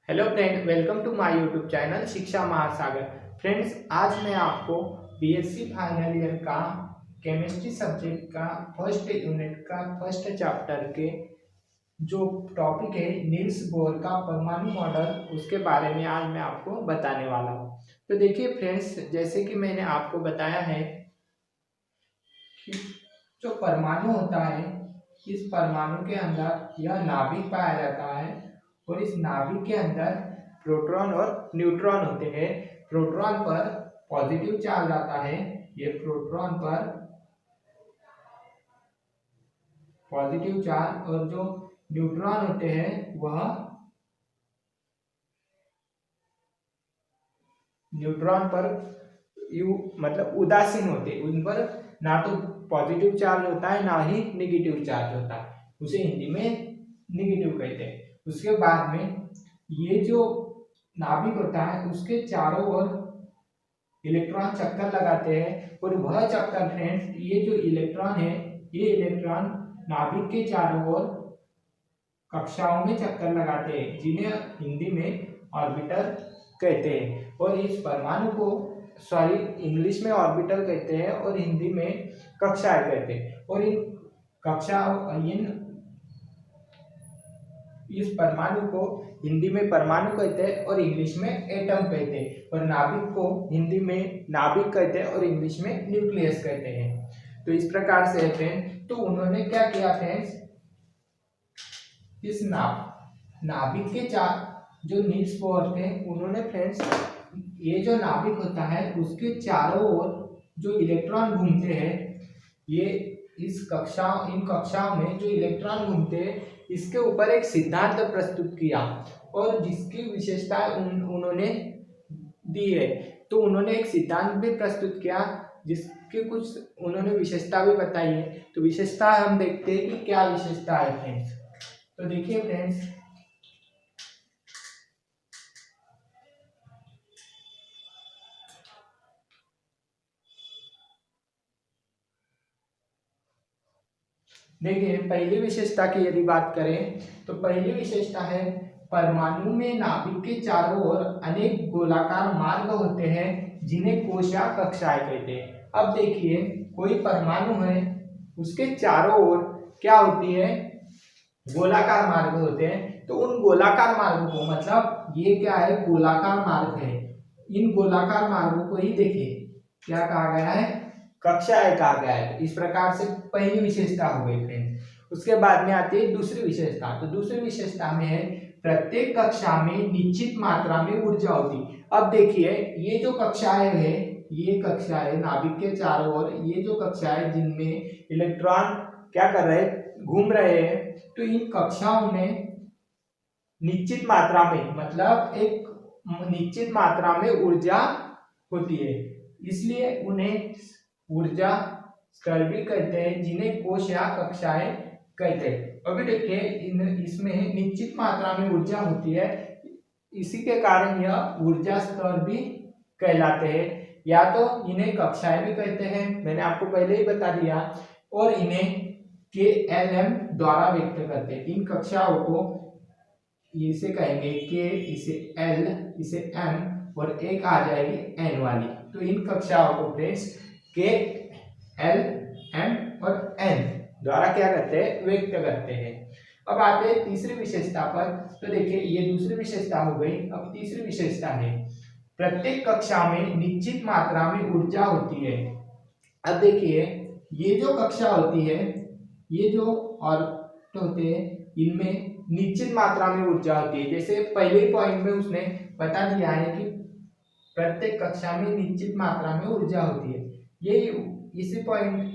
Hello friend, welcome to my YouTube channel Shiksha Mahasagar. Friends, आज मैं आपको बीएससी फाइनल ईयर का केमिस्ट्री सब्जेक्ट का फर्स्ट यूनिट का फर्स्ट चैप्टर के जो टॉपिक है नील्स बोर का परमाणु मॉडल, उसके बारे में आज मैं आपको बताने वाला हूँ। तो देखिए फ्रेंड्स, जैसे कि मैंने आपको बताया है कि जो परमाणु होता है, इस परमाणु के अंदर यह नाभिक पाया जाता है और इस नाभिक के अंदर प्रोटॉन और न्यूट्रॉन होते हैं। प्रोटॉन पर पॉजिटिव चार्ज आता है, ये प्रोटॉन पर पॉजिटिव चार्ज, और जो न्यूट्रॉन होते हैं वह न्यूट्रॉन पर मतलब उदासीन होते हैं। उन पर ना तो पॉजिटिव चार्ज होता है ना ही नेगेटिव चार्ज होता है, उसे हिंदी में नेगेटिव कहते हैं। उसके बाद में ये जो नाभिक होता है उसके चारों ओर इलेक्ट्रॉन चक्कर लगाते हैं, और वह चक्कर फ्रेंड्स, ये जो इलेक्ट्रॉन है, ये इलेक्ट्रॉन नाभिक के चारों ओर कक्षाओं में चक्कर लगाते हैं, जिन्हें हिंदी में ऑर्बिटर कहते हैं। और इस परमाणु को इंग्लिश में ऑर्बिटल कहते हैं और हिंदी में कक्षाएं कहते हैं। और इस परमाणु को हिंदी में परमाणु कहते हैं और इंग्लिश में एटम कहते हैं, और नाभिक को हिंदी में नाभिक कहते हैं और इंग्लिश में न्यूक्लियस कहते हैं। तो इस प्रकार से फ्रेंड्स, तो उन्होंने क्या किया फ्रेंड्स, इस नाभिक के चार जो नील्स बोर थे, उन्होंने फ्रेंड्स ये जो नाभिक होता है उसके चारों ओर जो इलेक्ट्रॉन घूमते हैं, ये इन कक्षाओं में जो इलेक्ट्रॉन घूमते हैं, इसके ऊपर एक सिद्धांत प्रस्तुत किया और जिसकी विशेषता उन्होंने दी है। तो उन्होंने एक सिद्धांत भी प्रस्तुत किया जिसके कुछ उन्होंने विशेषता भी बताई है। तो विशेषता हम देखते हैं कि क्या विशेषता है फ्रेंड्स। तो देखिए फ्रेंड्स, देखिए पहली विशेषता की यदि बात करें तो पहली विशेषता है परमाणु में नाभिक के चारों ओर अनेक गोलाकार मार्ग होते हैं, जिन्हें कोश या कक्षाएं कहते हैं। अब देखिए, कोई परमाणु है, उसके चारों ओर क्या होती है, गोलाकार मार्ग होते हैं। तो उन गोलाकार मार्गों को, मतलब ये क्या है, गोलाकार मार्ग है, इन गोलाकार मार्गों को ही देखिए क्या कहा गया है, कक्षाएं कहा गया है। तो इस प्रकार से पहली विशेषता हो गई फ्रेंड्स। उसके बाद में आती है दूसरी विशेषता। तो दूसरी विशेषता में है प्रत्येक कक्षा में निश्चित मात्रा में ऊर्जा होती। अब देखिए, ये जो कक्षाएं है, ये कक्षाएं नाभिक के चारों ओर, ये जो कक्षाएं जिनमें इलेक्ट्रॉन क्या कर रहे हैं, घूम रहे हैं, तो इन कक्षाओं में निश्चित मात्रा में, मतलब एक निश्चित मात्रा में ऊर्जा होती है, इसलिए उन्हें ऊर्जा स्तर भी कहते हैं, जिन्हें कोश या कक्षाएं कहते हैं। अभी देखिए, इसमें निश्चित मात्रा में ऊर्जा होती है, इसी के कारण यह ऊर्जा स्तर भी कहलाते हैं, या तो इन्हें कक्षाएं भी कहते हैं, मैंने आपको पहले ही बता दिया, और इन्हें KLM द्वारा व्यक्त करते हैं। इन कक्षाओं को इसे कहेंगे K, इसे L, इसे M, और एक आ जाएगी N वाली। तो इन कक्षाओं को फ्रेंड्स K, L, M और N द्वारा क्या करते हैं, व्यक्त करते हैं। अब आते हैं तीसरी विशेषता पर। तो देखिए, ये दूसरी विशेषता हो गई। अब तीसरी विशेषता है प्रत्येक कक्षा में निश्चित मात्रा में ऊर्जा होती है। अब देखिए, ये जो कक्षा होती है, ये जो ऑर्बिट होते हैं, इनमें निश्चित मात्रा में ऊर्जा होती है। जैसे पहले पॉइंट में उसने बता दिया है कि प्रत्येक कक्षा में निश्चित मात्रा में ऊर्जा होती है, यही इसी पॉइंट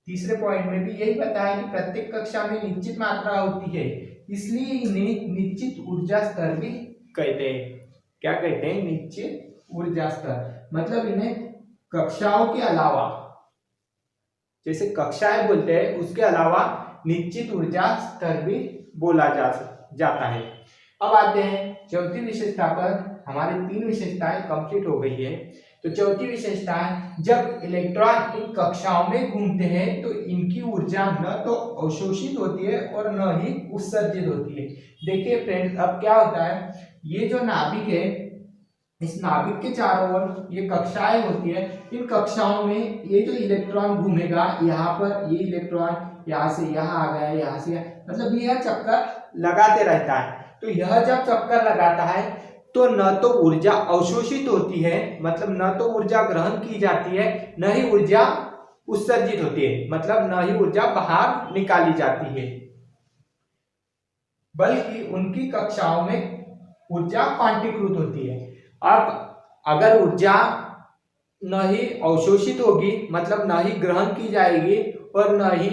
तीसरे पॉइंट में भी यही बताया कि प्रत्येक कक्षा में निश्चित मात्रा होती है, इसलिए इन्हें निश्चित ऊर्जा स्तर भी कहते हैं। क्या कहते हैं, निश्चित ऊर्जा स्तर। मतलब इन्हें कक्षाओं के अलावा, जैसे कक्षाएं बोलते हैं, उसके अलावा निश्चित ऊर्जा स्तर भी बोला जाता है। अब आते हैं चौथी विशेषता पर। हमारी तीन विशेषताएं कंप्लीट हो गई है। तो चौथी विशेषता है, जब इलेक्ट्रॉन इन कक्षाओं में घूमते हैं तो इनकी ऊर्जा न तो अवशोषित होती है और न ही उत्सर्जित होती है। देखिए फ्रेंड्स, अब क्या होता है, ये जो नाभिक है, इस नाभिक के चारों ओर ये कक्षाएं होती है। इन कक्षाओं में ये जो इलेक्ट्रॉन घूमेगा, यहाँ पर ये इलेक्ट्रॉन यहाँ से यहाँ आ गया, यहाँ से मतलब यह चक्कर लगाते रहता है। तो यह जब चक्कर लगाता है तो न तो ऊर्जा अवशोषित होती है, मतलब न तो ऊर्जा ग्रहण की जाती है, न ही ऊर्जा उत्सर्जित होती है, मतलब न ही ऊर्जा बाहर निकाली जाती है, बल्कि उनकी कक्षाओं में ऊर्जा क्वांटीकृत होती है। अब अगर ऊर्जा न ही अवशोषित होगी, मतलब न ही ग्रहण की जाएगी और न ही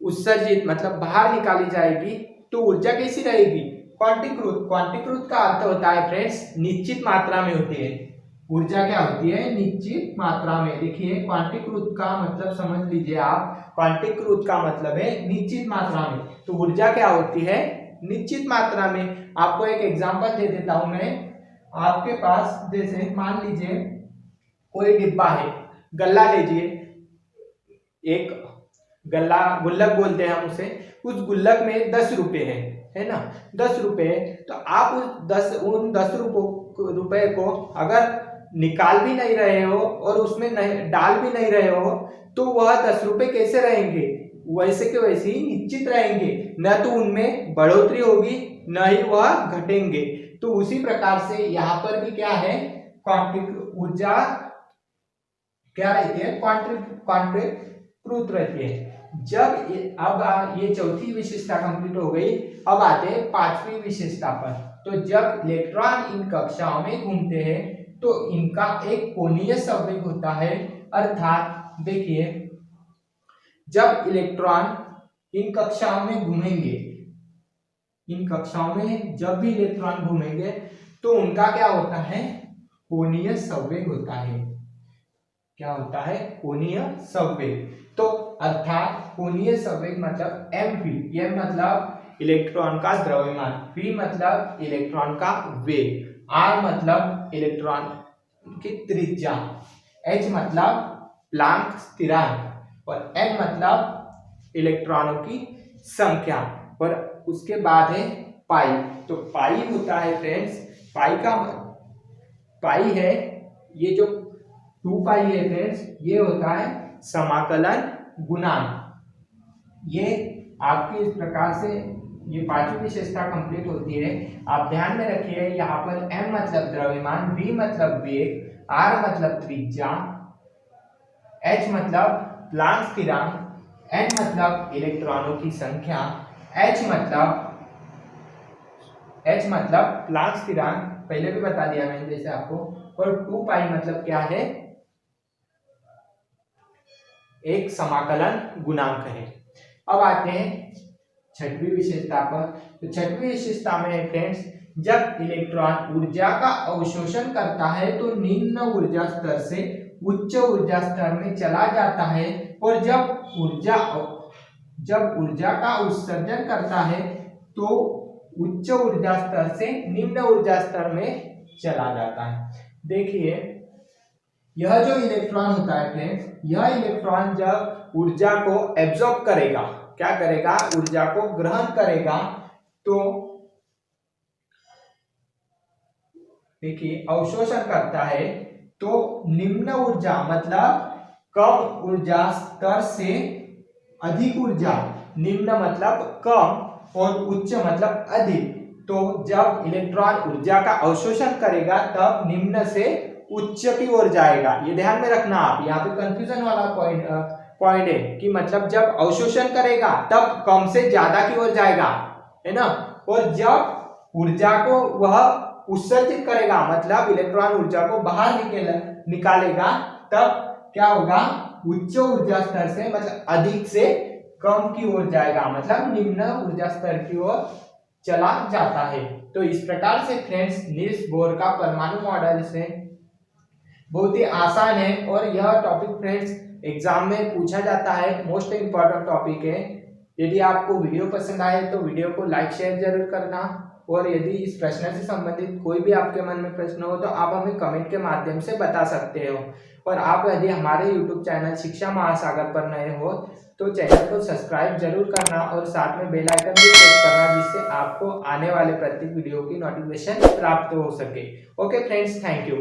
उत्सर्जित मतलब बाहर निकाली जाएगी, तो ऊर्जा कैसी रहेगी? क्वांटीकृत। क्वांटीकृत का अर्थ होता है फ्रेंड्स निश्चित मात्रा में होती है। ऊर्जा क्या होती है? निश्चित मात्रा में। देखिए क्वांटीकृत का मतलब समझ लीजिए आप, क्वांटीकृत का मतलब है निश्चित मात्रा में। तो ऊर्जा क्या होती है? निश्चित मात्रा में। आपको एक एग्जांपल दे देता हूं मैं। आपके पास जैसे मान लीजिए कोई डिब्बा है, गल्ला लीजिए, एक गल्ला गुल्लक बोलते हैं हम उसे, उस गुल्लक में 10 रुपए है ना, 10 रुपए। तो आप उन 10 रुपए को अगर निकाल भी नहीं रहे हो और उसमें नहीं डाल भी नहीं रहे हो, तो वह 10 रुपए कैसे रहेंगे? वैसे के वैसे ही निश्चित रहेंगे, न तो उनमें बढ़ोतरी होगी न ही वह घटेंगे। तो उसी प्रकार से यहाँ पर भी क्या है? ऊर्जा क्या रहती है? क्वांटीकृत रहती है। जब अब ये चौथी विशेषता कंप्लीट हो गई, अब आते हैं पांचवी विशेषता पर। तो जब इलेक्ट्रॉन इन कक्षाओं में घूमते हैं तो इनका एक कोणीय संवेग होता है। अर्थात देखिए जब इलेक्ट्रॉन इन कक्षाओं में घूमेंगे, इन कक्षाओं में जब भी इलेक्ट्रॉन घूमेंगे तो उनका क्या होता है? कोणीय संवेग होता है। क्या होता है? कोणीय संवेग। तो अर्थात कोणीय संवेग मतलब mv, m मतलब इलेक्ट्रॉन का द्रव्यमान, v मतलब इलेक्ट्रॉन का वेग, r मतलब इलेक्ट्रॉन की त्रिज्या, h मतलब प्लैंक स्थिरांक और n मतलब इलेक्ट्रॉनों की संख्या, और उसके बाद है पाई। तो पाई होता है फ्रेंड्स, पाई है ये जो 2 पाई है फ्रेंड्स, ये होता है समाकलन गुणांक। ये आपकी इस प्रकार से ये पांचवी विशेषता कंप्लीट होती है। आप ध्यान में रखिए यहाँ पर m मतलब द्रव्यमान, v मतलब वेग, r मतलब त्रिज्या, h मतलब प्लैंक स्थिरांक, n मतलब इलेक्ट्रॉनों की संख्या, h मतलब प्लैंक स्थिरांक, पहले भी बता दिया मैंने जैसे आपको, और 2 पाई मतलब क्या है? एक समाकलन गुणांक है। अब आते हैं छठवीं विशेषता पर। तो छठवीं विशेषता में है फ्रेंड्स, जब इलेक्ट्रॉन ऊर्जा का अवशोषण करता है तो निम्न ऊर्जा स्तर से उच्च ऊर्जा स्तर में चला जाता है, और जब ऊर्जा का उत्सर्जन करता है तो उच्च ऊर्जा स्तर से निम्न ऊर्जा स्तर में चला जाता है। देखिए यह जो इलेक्ट्रॉन होता है फ्रेंड्स, यह इलेक्ट्रॉन जब ऊर्जा को एब्जॉर्ब करेगा, क्या करेगा? ऊर्जा को ग्रहण करेगा, तो देखिए अवशोषण करता है तो निम्न ऊर्जा मतलब कम ऊर्जा स्तर से अधिक ऊर्जा, निम्न मतलब कम और उच्च मतलब अधिक। तो जब इलेक्ट्रॉन ऊर्जा का अवशोषण करेगा तब निम्न से उच्च की ओर जाएगा। ये ध्यान में रखना आप, यहाँ पे कंफ्यूजन वाला पॉइंट है कि मतलब जब अवशोषण करेगा तब कम से ज्यादा की ओर जाएगा, है ना, और जब ऊर्जा को वह उत्सर्जित करेगा मतलब इलेक्ट्रॉन ऊर्जा को बाहर निकालेगा तब क्या होगा? उच्च ऊर्जा स्तर से मतलब अधिक से कम की ओर जाएगा, मतलब निम्न ऊर्जा स्तर की ओर चला जाता है। तो इस प्रकार से फ्रेंड्स नील्स बोर का परमाणु मॉडल से बहुत ही आसान है, और यह टॉपिक फ्रेंड्स एग्जाम में पूछा जाता है, मोस्ट इंपॉर्टेंट टॉपिक है। यदि आपको वीडियो पसंद आए तो वीडियो को लाइक शेयर जरूर करना, और यदि इस प्रश्न से संबंधित कोई भी आपके मन में प्रश्न हो तो आप हमें कमेंट के माध्यम से बता सकते हो। और आप यदि हमारे YouTube चैनल शिक्षा महासागर पर नए हो तो चैनल को सब्सक्राइब जरूर करना और साथ में बेल आइकन भी प्रेस करना, जिससे आप आपको आने वाले प्रत्येक वीडियो की नोटिफिकेशन प्राप्त हो सके। Okay friends, thank you.